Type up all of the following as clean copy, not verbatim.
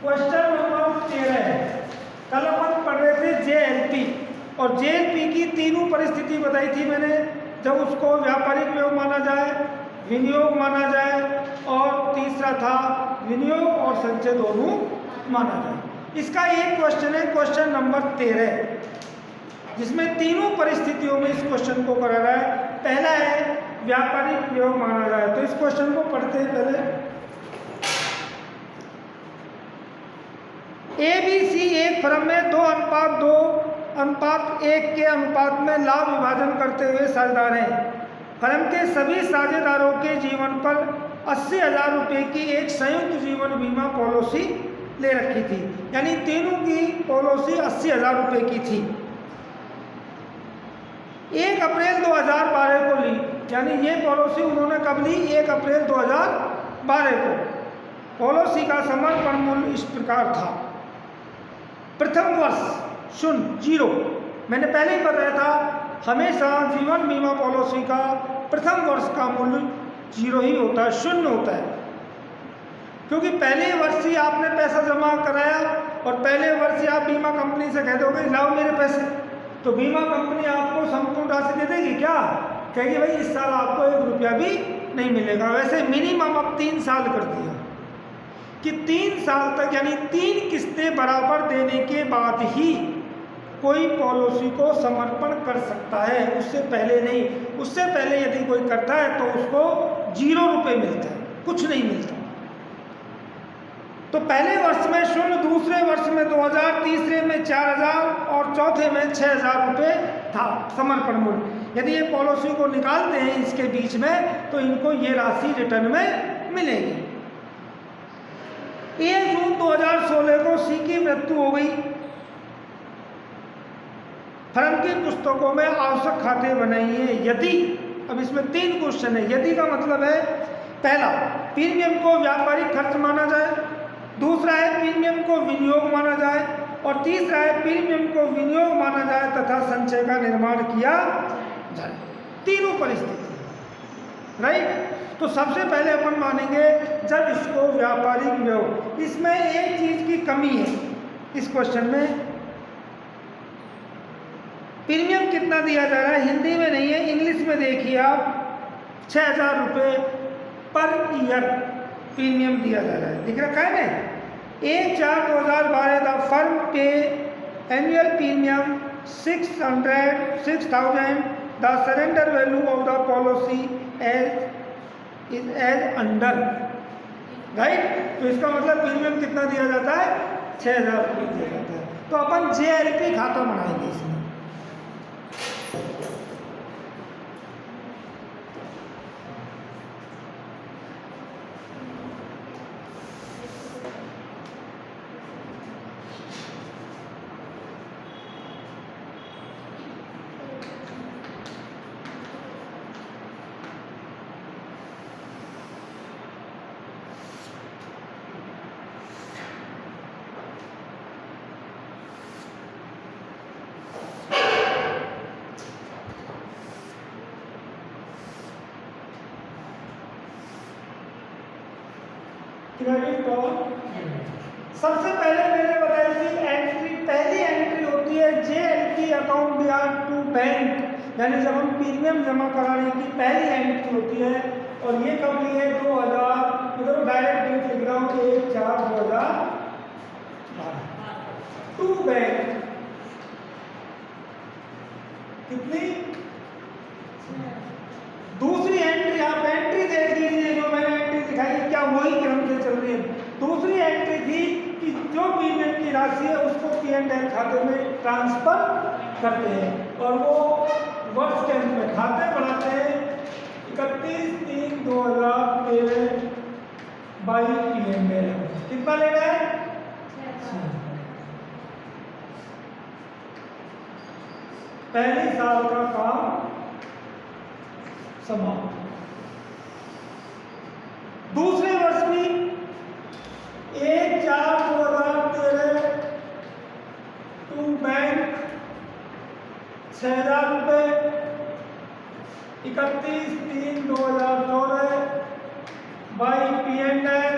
Question number 13। कल अपन पढ़ रहे थे जेएलपी, और जेएलपी की तीनों परिस्थिति बताई थी मैंने, जब उसको व्यापारिक उपयोग माना जाए, विनियोग माना जाए, और तीसरा था विनियोग और संचय दोनों माना जाए। इसका एक क्वेश्चन है, क्वेश्चन नंबर 13, जिसमें तीनों परिस्थितियों में इस क्वेश्चन को करा रहा है। पहला है व्यापारिक उपयोग माना जाए, तो इस क्वेश्चन को पढ़ते हैं पहले। ABC एक फर्म में 2:2:1 के अनुपात में लाभ विभाजन करते हुए साझेदार हैं। फर्म के सभी साझेदारों के जीवन पर 80,000 रुपये की एक संयुक्त जीवन बीमा पॉलिसी ले रखी थी, यानी तीनों की पॉलिसी 80,000 रुपये की थी। 1 अप्रैल 2012 को ली, यानी ये पॉलिसी उन्होंने कब ली? 1 अप्रैल 2012 को। पॉलिसी का समर्पण मूल्य इस प्रकार था। प्रथम वर्ष 0। मैंने पहले ही बताया था, हमेशा जीवन बीमा पॉलिसी का प्रथम वर्ष का मूल्य 0 ही होता है, 0 होता है, क्योंकि पहले वर्ष ही आपने पैसा जमा कराया और पहले वर्ष ही आप बीमा कंपनी से कह दोगे लाओ मेरे पैसे, तो बीमा कंपनी आपको संपूर्ण राशि दे देगी क्या? कहेगी भाई इस साल आपको 1 रुपया भी नहीं मिलेगा। वैसे मिनिमम अब 3 साल कर दिया कि 3 साल तक, यानी 3 किस्तें बराबर देने के बाद ही कोई पॉलिसी को समर्पण कर सकता है, उससे पहले नहीं। उससे पहले यदि कोई करता है तो उसको 0 रुपये मिलता है, कुछ नहीं मिलता। तो पहले वर्ष में 0, दूसरे वर्ष में 2,000, तीसरे में 4,000 और चौथे में 6,000 रुपये था समर्पण मूल्य। यदि ये पॉलिसी को निकालते हैं इसके बीच में तो इनको ये राशि रिटर्न में मिलेगी। 1 जून 2016 को सी की मृत्यु हो गई। फर्म की पुस्तकों में आवश्यक खाते बनाइए यदि, अब इसमें 3 क्वेश्चन है। यदि का मतलब है, पहला प्रीमियम को व्यापारिक खर्च माना जाए, दूसरा है प्रीमियम को विनियोग माना जाए, और तीसरा है प्रीमियम को विनियोग माना जाए तथा संचय का निर्माण किया जाए। तीनों परिस्थिति, राइट। तो सबसे पहले अपन मानेंगे जब इसको व्यापारिक उपयोग। इसमें एक चीज की कमी है इस क्वेश्चन में, प्रीमियम कितना दिया जा रहा है, हिंदी में नहीं है, इंग्लिश में देखिए आप। 6,000 रुपये पर ईयर प्रीमियम दिया जा रहा है, दिख रखा है ना। 1/4/2012 the firm pay annual premium 6,000, the surrender value of the policy as under, right. तो इसका मतलब प्रीमियम कितना दिया जाता है? 6,000 रुपये दिया जाता है। तो अपन जेएलपी खाता बनाएंगे इसमें। क्रेडिट और सबसे पहले मैंने बताई थी एंट्री, पहली एंट्री होती है जेएलपी अकाउंट बिहार टू बैंक, यानी जब हम प्रीमियम जमा कराने की पहली एंट्री होती है। और ये कब ली है? 2000, इधर डायरेक्ट डेट लिख रहा हूँ 1/4/2012 टू बैंक। कितनी? दूसरी एंट्री, आप एंट्री देख लीजिए, जो मैंने एंट्री दिखाई क्या वही क्रम से चल रही है। दूसरी एंट्री थी कि जो प्रीमियम की राशि है उसको P&L खाते में ट्रांसफर करते हैं, और वो वर्ष के अंत में खाते बढ़ाते हैं 31/3/2013 बाई P&L। कितना लेना है? पहले साल का काम समाप्त। दूसरे वर्ष में 1/4/2013 टू बैंक 6,000 रुपये, 31/3/2014 बाई P&L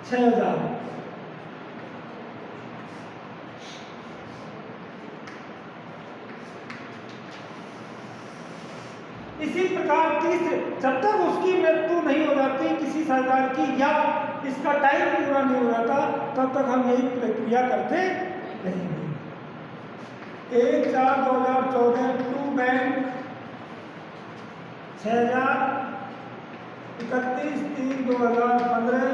6,000। इसी प्रकार तीसरे, जब तक उसकी मृत्यु नहीं हो जाती किसी सरकार की या इसका टाइम पूरा नहीं हो जाता, तब तक हम यही प्रक्रिया करते रहेंगे। 1/4/2014 टू बैंक 6000, 31/3/2015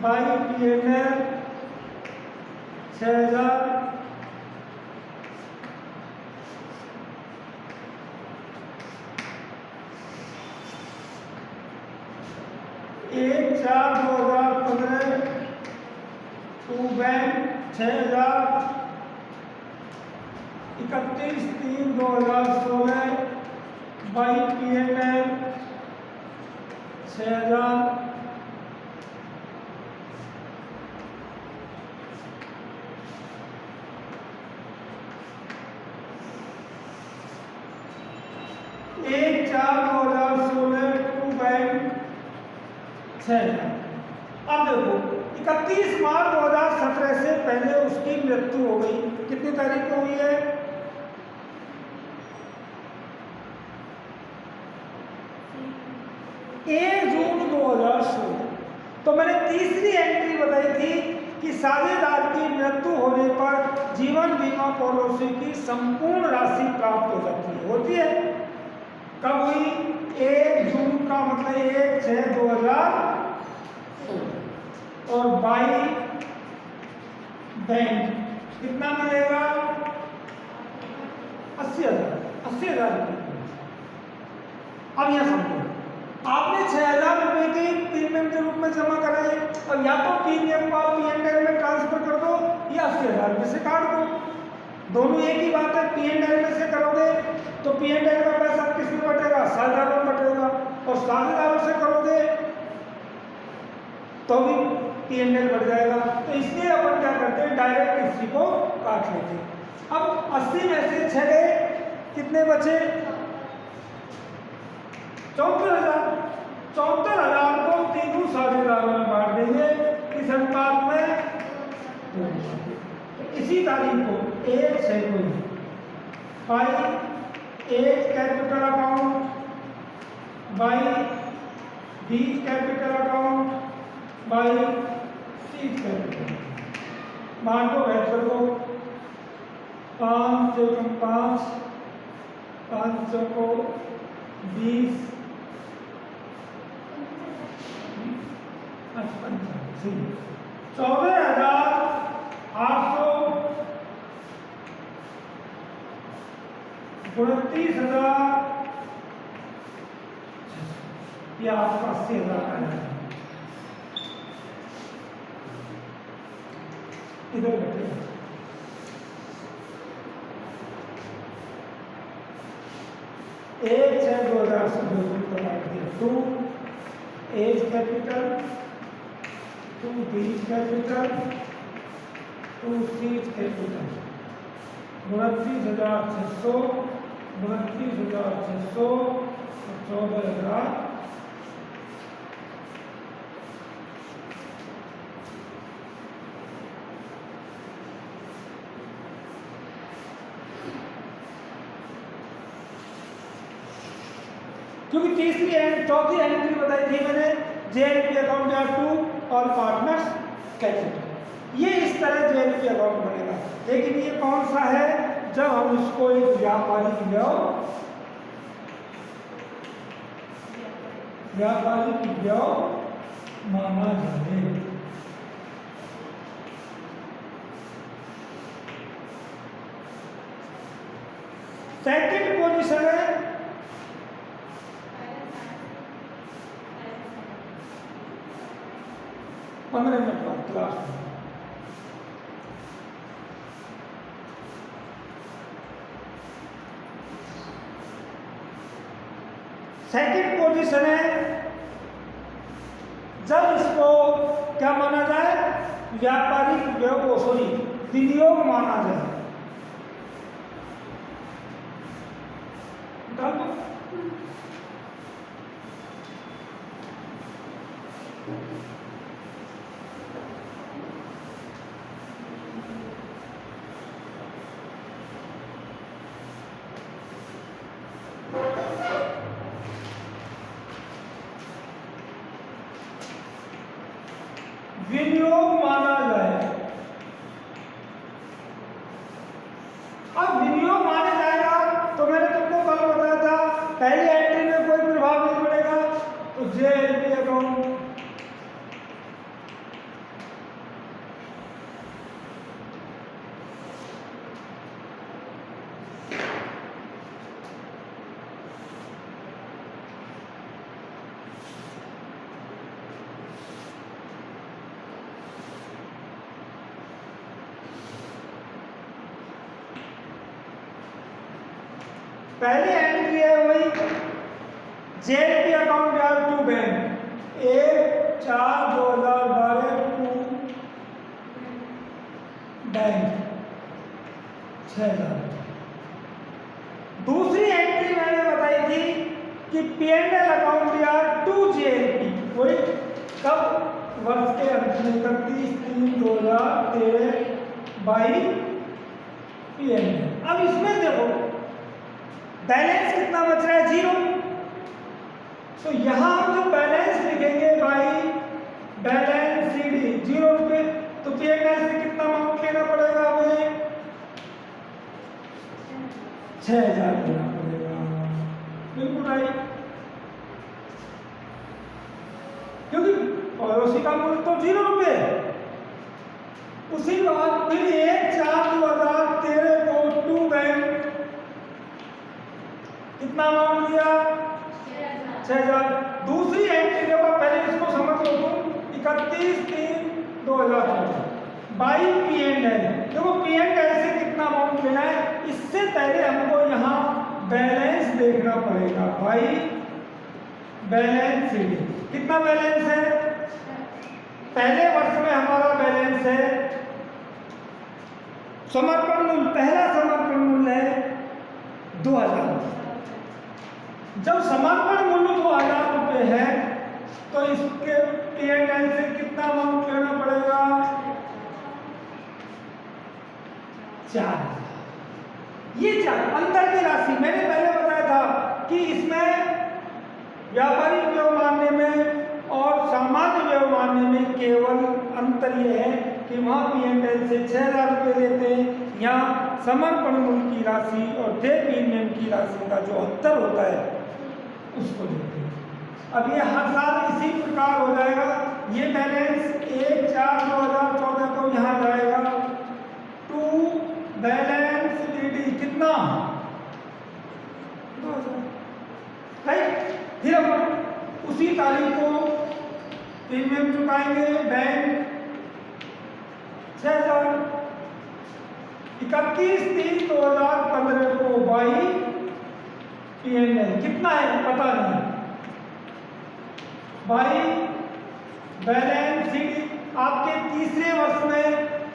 बाई PNL 6000, एक 4/2015 टू बैंक 6000, 31/3/2016 बाई PNL 6000, एक 4/2016 टू बैंक 6000। अब देखो 31 मार्च 2017 से पहले उसकी मृत्यु हो गई, कितनी तारीख को हुई है? 1 जून 2016। तो मैंने तीसरी एंट्री बताई थी कि साझेदार की मृत्यु होने पर जीवन बीमा पॉलिसी की संपूर्ण राशि प्राप्त हो जाती है। होती है कब हुई? 1 जून का मतलब 1/6/2016 और बाई बैंक कितना मिलेगा? 80,000 अब यह समझो, आपने 6,000 रुपए के प्रीमियम के रूप में जमा कराए और या तो प्रीमियम को आप P&L में ट्रांसफर कर दो या 80,000 रुपये से काट दो। दोनों एक ही बात है। P&L में से करोगे तो P&L का पैसा किस में बटेगा? साझेदारों में बटेगा, और साझेदारों से करोगे तो भी P&L बढ़ जाएगा। तो इसलिए अपन क्या करते हैं, डायरेक्ट इसी को काट लेते हैं। अब 80 में से 6 गए, कितने बचे? 74,000। 74,000 को तीनों साझेदारों में बांट देंगे किस अनुपात में? इसी तारीख को 1/6 को by 1 capital account by 20 capital account by 30 capital बांटो बेहतर को 5 × 5 5 को 20 14,800 29,000 या आपका 80,000 का है। इधर बैठे 1/6/2016 2 एज कैपिटल 2 बीज कैपिटल 2 सीज कैपिटल 29,600 29,600 और 14,000 क्योंकि तीसरी एंड चौथी एंट्री बताई थी मैंने, JNP अकाउंट या टू ऑल पार्टनर्स कैपिटल। ये इस तरह JNP अकाउंट बनेगा। लेकिन ये कौन सा है? जब हम इसको एक व्यापारिक व्यय माना जाए। सेकंड पोजीशन है पंद्रह मिनट बाद क्लास में। सेकंड पोजीशन है जब इसको क्या माना जाए? व्यापारिक विनियोग माना जाए। विनियोग माना जाए। अब विनियोग माना जाएगा तो मैंने तुमको कल बताया था पहली एंट्री में कोई प्रभाव नहीं पड़ेगा, तो जेएलपी अकाउंट पहली एंट्री है वही JLP account to bank 1/4/2012 to bank 6000। दूसरी एंट्री मैंने बताई थी कि पीएनएल अकाउंट या टू जेएलपी वही कब वर्ष के अंत में 31/3/2013 बाई पीएनएल। अब इसमें देखो बैलेंस कितना बच रहा है 0, तो यहां हम जो बैलेंस लिखेंगे बाई बैलेंस सीडी 0 रुपए, तो पीएनएल से कितना अमाउंट लेना पड़ेगा हमें 6000 लेना पड़ेगा। बिल्कुल राइट, क्योंकि पड़ोसी का मूल्य तो 0 रुपए। उसी बाद फिर 1/4/2013 को टू बैंक कितना अमाउंट दिया 6000। दूसरी एंट्री देखो पहले इसको समझ लो तुम 31/3/2014 बाई पीएनएल। देखो पीएनएल से कितना अमाउंट लेना है, इससे पहले हमको यहाँ बैलेंस देखना पड़ेगा बाई बैलेंस सीडी। कितना बैलेंस है, पहले वर्ष में हमारा बैलेंस है समर्पण मूल्य, पहला समर्पण मूल्य है 2000। जब समर्पण मूल्य 2000 रुपये है तो इसके पीएनएल से कितना अमाउंट लेना पड़ेगा 4000। ये 4 अंतर की राशि मैंने पहले बताया था कि इसमें व्यापारिक व्यय मानने में और सामान्य व्यय मानने में केवल अंतर यह है कि वहाँ पीएनएल से 6000 रुपये लेते हैं, यहाँ समर्पण मूल्य की राशि और देय प्रीमियम की राशि का जो अंतर होता है उसको लेते हैं। अब ये हर साल इसी प्रकार हो जाएगा। ये बैलेंस 1/4/2014 को यहाँ जाएगा टू बैलेंस सीडी कितना 2000, राइट। फिर हम उसी तारीख को प्रीमियम चुकाएंगे बैंक 6000। 31/3/2015 को बाई पीएनएल कितना है पता नहीं, बाई बैलेंस सीडी। आपके तीसरे वर्ष में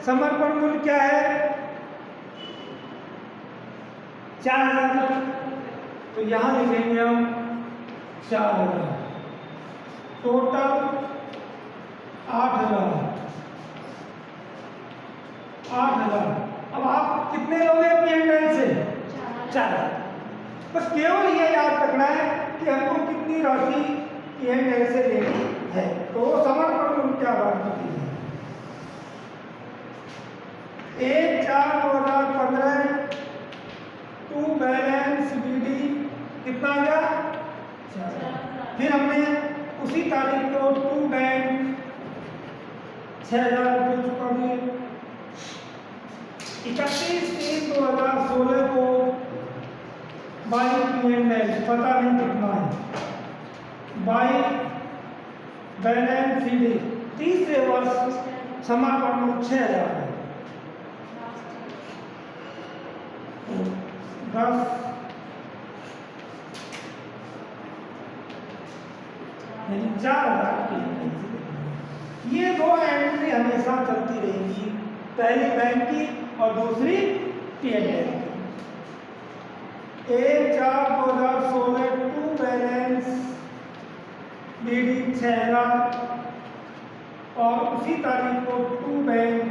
समर्पण मूल्य क्या है 4000, तो यहां लिखेंगे हम 4000, टोटल 8000। अब आप कितने लोगे पीएनएल से 4000। बस केवल ये याद रखना है कि हमको कितनी राशि पीएनएल से लेनी है, तो वो समर्पण मूल्य क्या बात होती है 1/4/2015 टू बैलेंस बीडी कितना आ गया 4000। फिर हमने उसी तारीख को टू बैंक 6000 रुपये चुका दिए। 31/3/2016 को बाई पीएनएल पता नहीं कितना है बाई बैलेंस सीडी तीसरे वर्ष समर्पण मूल्य 6000 है। 10 यानी 4000 की। ये दो एंट्री हमेशा चलती रहेगी, पहली बैंक की और दूसरी पीएनएल की। 1/4/2016 टू बैलेंस बीडी 6000 और उसी तारीख को टू बैंक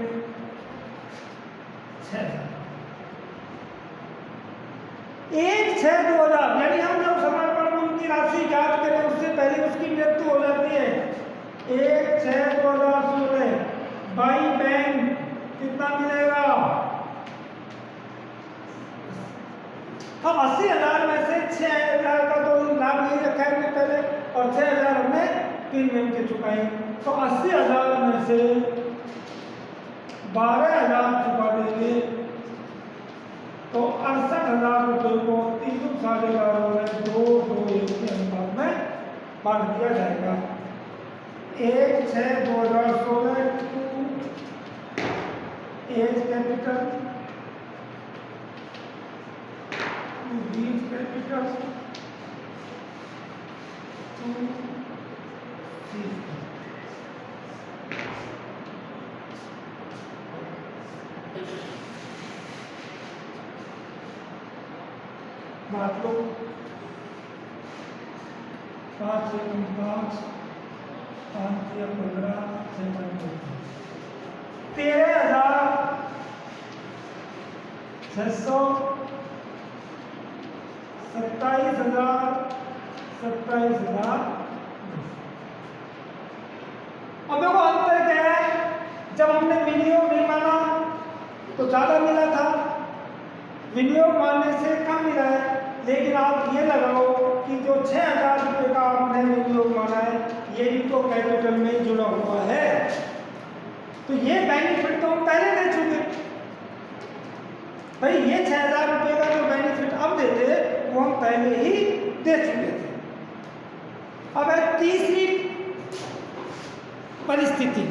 6000। 1/6/2000 यानी हम जब समर्पण मूल्य की राशि ज्ञात करें उससे पहले उसकी मृत्यु हो जाती है 1/6/2016 80,000 में से 6,000 का तो लाभ नहीं रखा है हमने पहले, और 6,000 हमने 3 महीने चुकाए। तो 80,000 में से 12,000 चुका देंगे तो 68,000 रुपये को 3 11.5 में 2:1 के अनुपात में बांट दिया जाएगा। 1/6/2016 to A's capital to B's capital to C. बात लो 5 × 5 5 या 15 13,600 27,000 अब देखो अंतर क्या है, जब हमने विनियोग नहीं माना तो ज्यादा मिला था, विनियोग मानने से कम मिला है। लेकिन आप ये लगाओ कि जो 6,000 रुपये का आपने विनियोग माना है ये भी तो कैपिटल में जुड़ा हुआ है, तो ये बेनिफिट तो हम पहले दे चुके भाई। ये 6,000 रुपये का जो बेनिफिट अब देते वो हम पहले ही दे चुके थे। अब है तीसरी परिस्थिति,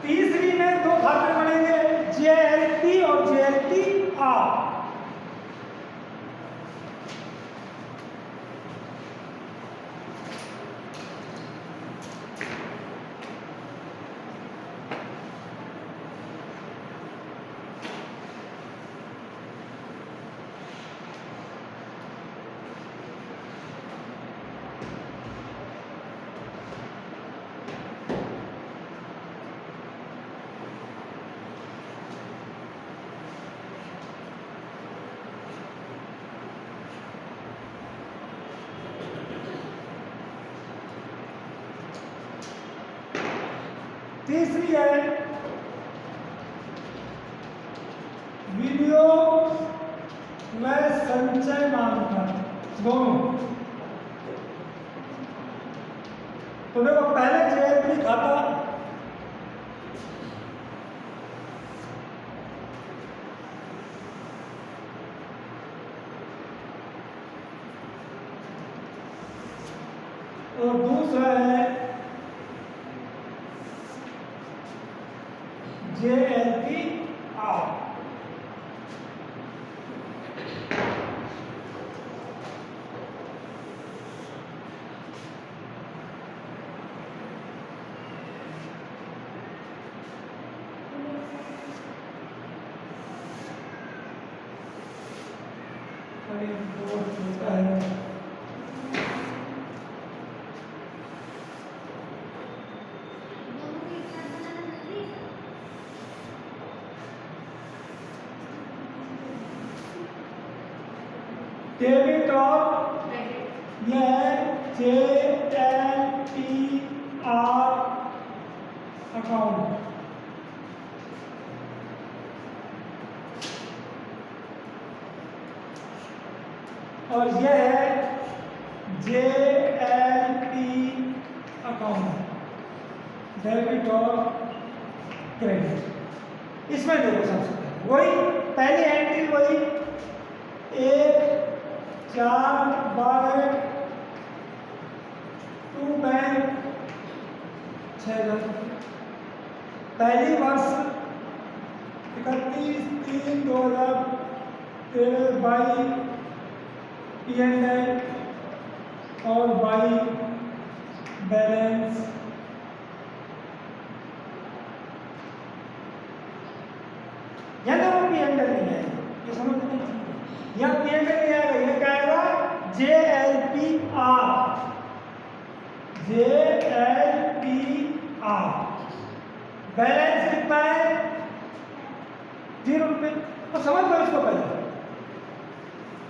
तीसरी में 2 खाते बनेंगे, JLP और JLPR। तीसरी है विनियोग व संचय मानकर दोनों। तो देखो पहले JLP खाता और दूसरा है JLPR। डेबिट और यह JLPR अकाउंट। और यह है JLP अकाउंट, डेबिट और क्रेडिट। इसमें देखो सबसे पहले वही पहली एंट्री वही 1/4/12 टू बैंक 6,000। पहली वर्ष 31/3/2023 बाई P&L और बाई बैलेंस या तो वो P&L नहीं है, ये समझ नहीं चाहिए। या P&L नहीं आएगा, ये क्या आएगा JLPR। बैलेंस कितना है 0 रुपये। तो समझ लो इसको पहले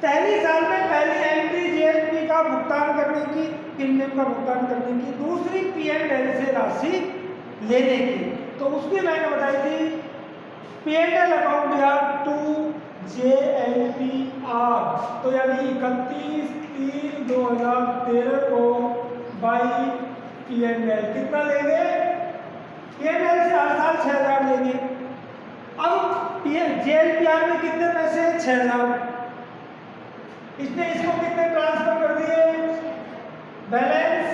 पहली साल में पहली एंट्री जेएसपी का भुगतान करने की, प्रीमियम का भुगतान करने की, दूसरी P&L से राशि लेने की। तो उसकी मैंने बताई थी P&L अकाउंट या 2JLPR, तो यानी 31/3/2013 को बाई P&L कितना लेंगे? P&L से हर साल 6,000 लेंगे। अब JLPR में कितने पैसे? 6,000। इसने इसको कितने ट्रांसफर कर दिए? बैलेंस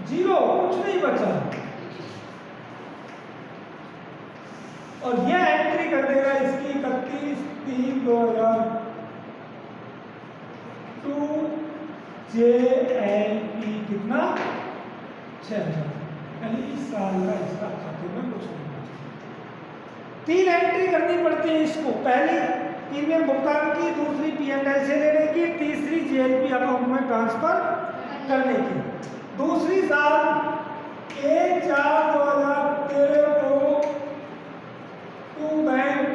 जीरो, कुछ नहीं बचा। और यह एंट्री कर देगा इसकी 31/3/2002 JLP कितना? 6,000। यानी इस साल का इसका खाते में कुछ नहीं बचा। 3 एंट्री करनी पड़ती है इसको, पहली प्रीमियम भुगतान की, दूसरी P&L से लेने की, तीसरी JLP अकाउंट में ट्रांसफर करने की। दूसरी साल 1/4/2013 को टू बैंक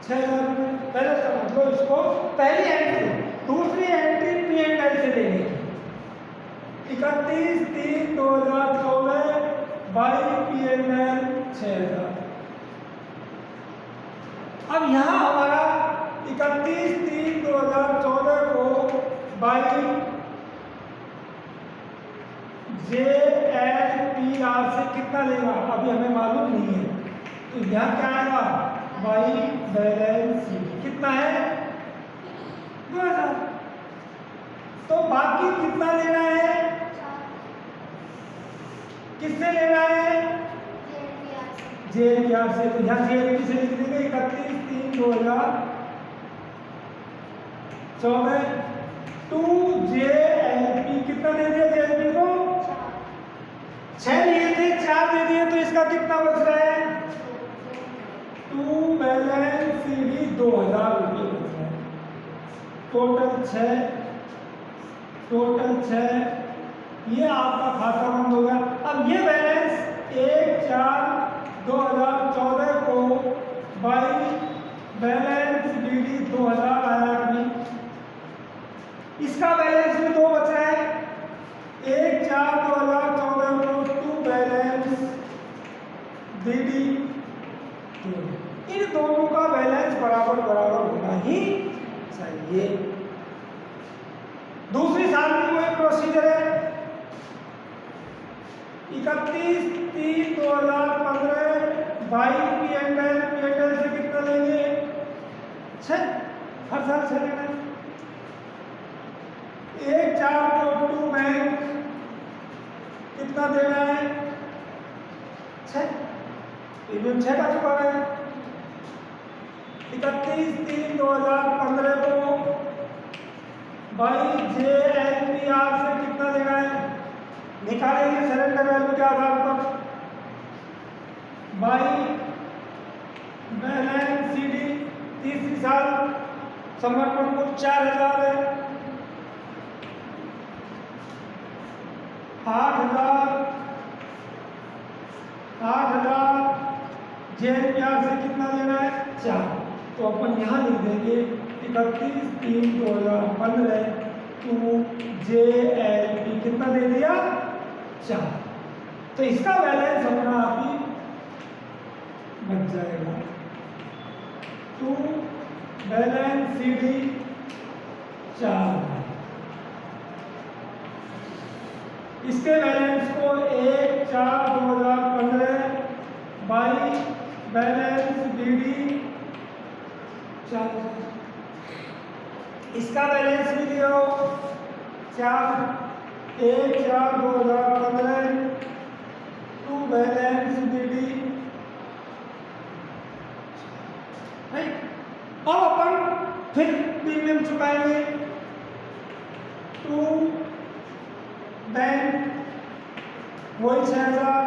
6,000 रुपये। पहले समझ लो इसको, पहली एंट्री, दूसरी एंट्री P&L से लेने की 31/3/2014 बाई P&L 6,000। अब यहाँ हमारा 31/3/2014 को बाई JLPR से कितना लेगा अभी हमें मालूम नहीं है, तो यहाँ क्या आएगा? बाई बैलेंस कितना है? 2,000। तो बाकी कितना लेना है? किससे लेना है? JLPR से। तो यहाँ JLP से लिख देंगे 31/3/2014 टू JLP कितना दे दिया? JLP को 6 लिए थे, 4 दे दिए, तो इसका कितना बच रहा है? टू बैलेंस CD 2,000 रुपये बच रहा है। टोटल 6, ये आपका खाता बंद हो गया। अब ये बैलेंस 1/4/2014 को बाई बैलेंस DD 2,000 आया अभी। इसका बैलेंस भी 2 बच रहा है। 1/4/2014 को टू बैलेंस DD 2। इन दोनों का बैलेंस बराबर होना ही चाहिए। दूसरी साल में वही प्रोसीजर है। 31/3/2015 बाई P&L से कितना लेंगे? 6, हर साल 6 लेना है। 1/4 को टू बैंक कितना देना है? 6, प्रीमियम 6 का चुकाना है। 31/3/2015 को बाई JLPR से कितना लेना है? निकालेंगे सरेंडर वैल्यू के आधार पर। बाई बैलेंस CD तीसरी साल समर्पण को 4,000 है। 8,000 JLPR से कितना लेना है? 4। तो अपन यहाँ लिख देंगे 31/3/2015 टू JLP कितना दे दिया? 4। तो इसका बैलेंस अपना आप ही बच जाएगा। To balance CD 4। इसके बैलेंस को 1/4/2015 बाई बैलेंस DD 4। इसका बैलेंस भी दिया हो 4, 1/4/2015 टू बैलेंस DD। अब अपन फिर प्रीमियम चुकाएंगे। टू बैंक वही 6,000।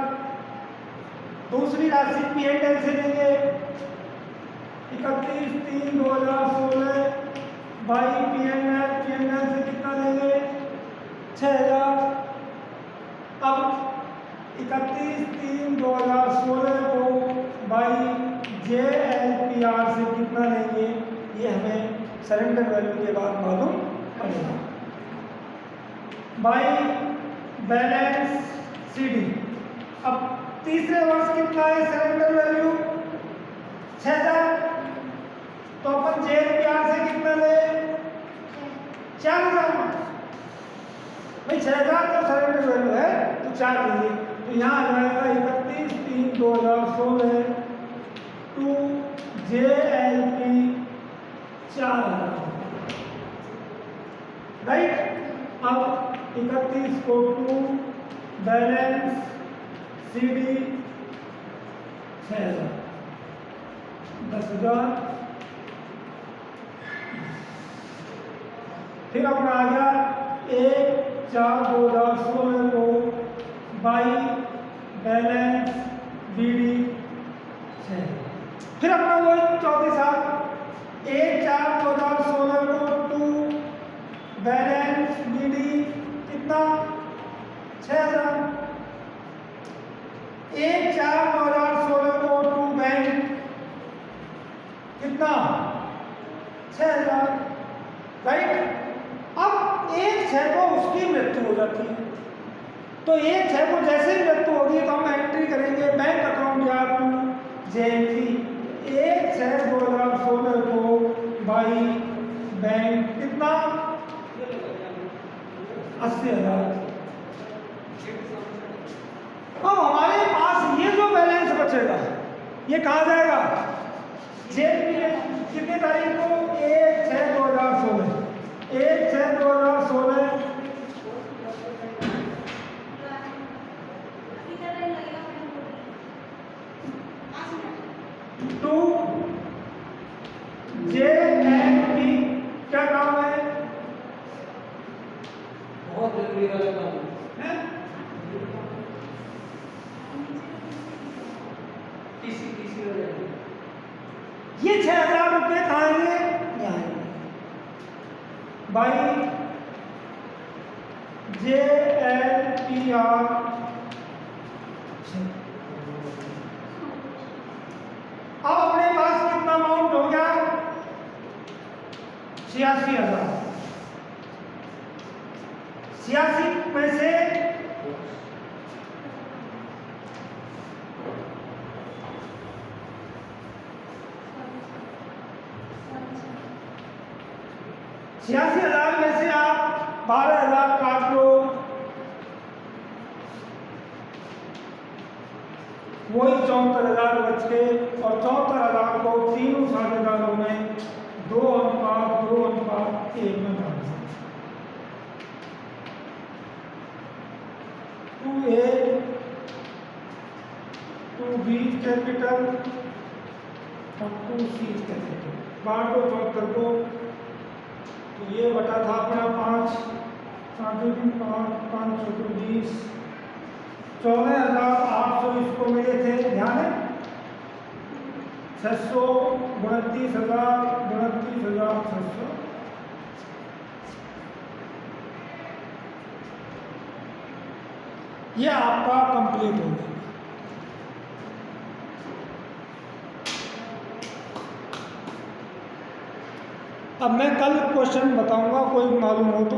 दूसरी राशि P&L से लेंगे 31/3/2016 बाई P&L से कितना लेंगे? 6,000। अब 31/3/2016 को बाई JLPR से कितना लेंगे? ये हमें सरेंडर वैल्यू के बाद मालूम पड़ेगा। By balance CD। अब तीसरे वर्ष कितना है सरेंडर वैल्यू 6000, तो अपन JLPR से कितना ले 4000। भाई 6000 तो सरेंडर वैल्यू है तो 4 लीजिए, तो यहाँ आ जाएगा 31/3/2016 टू JLP 4000, राइट। अब 31 को टू बैलेंस CD 6000, 10,000। फिर अपना आ गया 1/4/2016 को बाई बैलेंस BD 6000। फिर अपना वही चौथी साल 1/4/2016 को टू बैलेंस BD कितना 6000। 1/4/2016 को टू बैंक कितना 6000, राइट। अब 1/6 को उसकी मृत्यु हो जाती है, तो 1/6 को जैसे ही मृत्यु होगी तो हम एंट्री करेंगे बैंक अकाउंट या टू JLP 1/6/2016 को बाई बैंक कितना 80,000। अब हमारे पास ये जो बैलेंस बचेगा ये कहाँ जाएगा JLP में। कितनी तारीख को 1/6/2016, 1/6/2016 टू JLP क्या काम है, बहुत जरूरी वाला काम है। TC हो जाएगा। ये 6000 रुपये कहाँ आएंगे, यहाँ आएंगे बाई JLPR। अब अपने पास कितना अमाउंट हो गया 86,000। 86 में से $86,000 में से आप 12,000 काट लो, वही 74,000 बच के, और 74,000 को तीनों साझेदारों में 2:2:1 में बांट दो। 2A 2B कैपिटल और 2C कैपिटल बांट दो 74 को। तो ये बटा था अपना 5, 5 5 20, 14,800 इसको मिले थे, ध्यान है 600 29,000 29,600। ये आपका कंप्लीट हो गया। अब मैं कल क्वेश्चन बताऊंगा, कोई मालूम हो तो